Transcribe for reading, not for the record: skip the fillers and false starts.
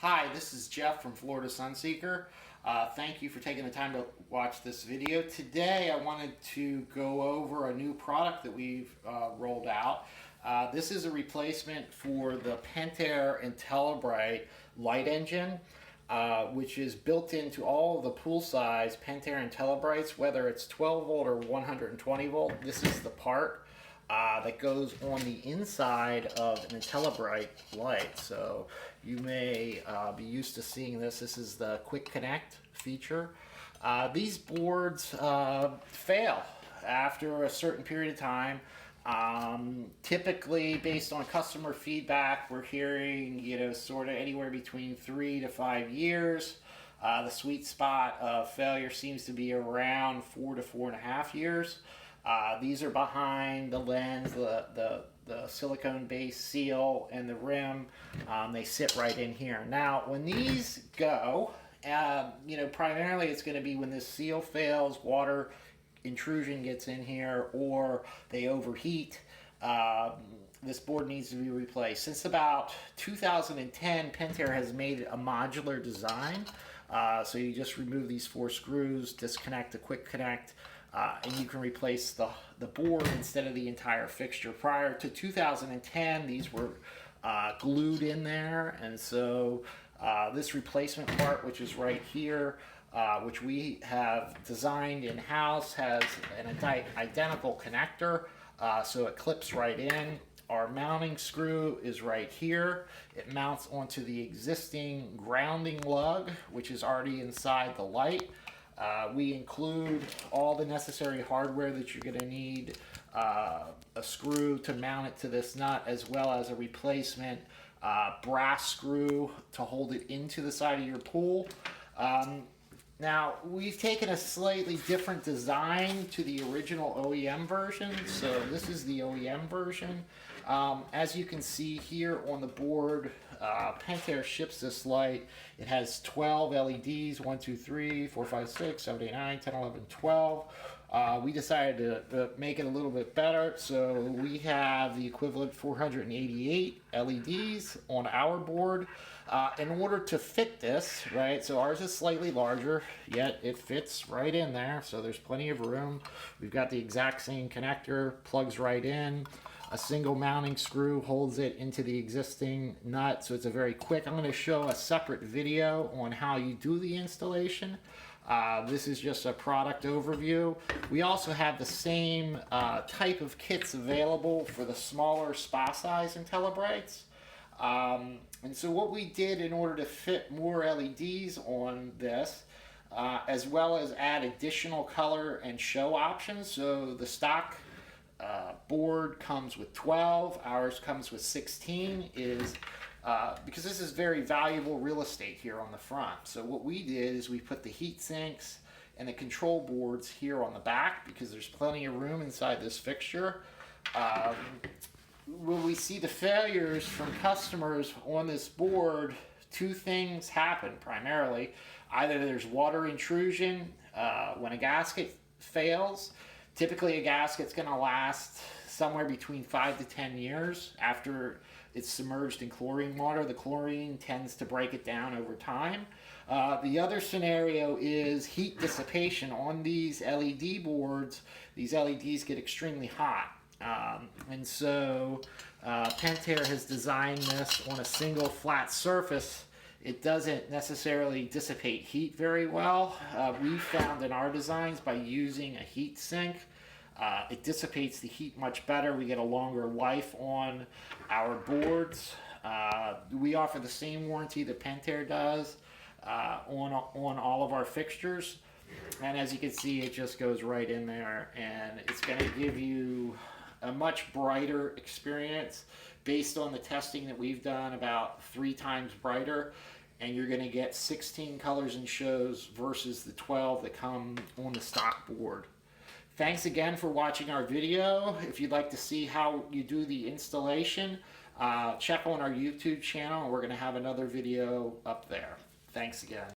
Hi, this is Jeff from Florida Sunseeker. Thank you for taking the time to watch this video. Today I wanted to go over a new product that we've rolled out. This is a replacement for the Pentair IntelliBrite light engine, which is built into all of the pool-size Pentair IntelliBrites, whether it's 12 volt or 120 volt. This is the part that goes on the inside of an IntelliBrite light. So you may be used to seeing this. This is the quick connect feature. These boards fail after a certain period of time. Typically, based on customer feedback, we're hearing, sort of anywhere between 3 to 5 years. The sweet spot of failure seems to be around 4 to 4.5 years. These are behind the lens, the silicone-based seal, and the rim. They sit right in here. Now, when these go, primarily it's going to be when this seal fails, water intrusion gets in here, or they overheat. This board needs to be replaced. Since about 2010, Pentair has made a modular design. So you just remove these 4 screws, disconnect the quick connect, and you can replace the board instead of the entire fixture. Prior to 2010, these were glued in there, and so this replacement part, which is right here, which we have designed in-house, has an identical connector, so it clips right in. Our mounting screw is right here. It mounts onto the existing grounding lug, which is already inside the light. We include all the necessary hardware that you're going to need, a screw to mount it to this nut, as well as a replacement brass screw to hold it into the side of your pool. Now, we've taken a slightly different design to the original OEM version, so this is the OEM version. As you can see here on the board, Pentair ships this light. It has 12 LEDs, 1, 2, 3, 4, 5, 6, 7, 8, 9, 10, 11, 12. We decided to make it a little bit better, so we have the equivalent 488 LEDs on our board. In order to fit this, right, so ours is slightly larger, yet it fits right in there, so there's plenty of room. We've got the exact same connector, plugs right in. A single mounting screw holds it into the existing nut, so it's a very quick. I'm going to show a separate video on how you do the installation. This is just a product overview. We also have the same type of kits available for the smaller spa size IntelliBrites. And so what we did in order to fit more LEDs on this, as well as add additional color and show options, so the stock board comes with 12, ours comes with 16, is because this is very valuable real estate here on the front. So what we did is we put the heat sinks and the control boards here on the back because there's plenty of room inside this fixture. When we see the failures from customers on this board, 2 things happen primarily. Either there's water intrusion when a gasket fails. Typically a gasket's going to last somewhere between 5 to 10 years after it's submerged in chlorine water. The chlorine tends to break it down over time. The other scenario is heat dissipation. On these LED boards, these LEDs get extremely hot. And so Pentair has designed this on a single flat surface. It doesn't necessarily dissipate heat very well. We found in our designs by using a heat sink, it dissipates the heat much better. We get a longer life on our boards. We offer the same warranty that Pentair does on all of our fixtures. And as you can see, it just goes right in there, and it's going to give you a much brighter experience based on the testing that we've done, about 3 times brighter, and you're going to get 16 colors and shows versus the 12 that come on the stock board. Thanks again for watching our video. If you'd like to see how you do the installation, check on our YouTube channel, and we're going to have another video up there. Thanks again.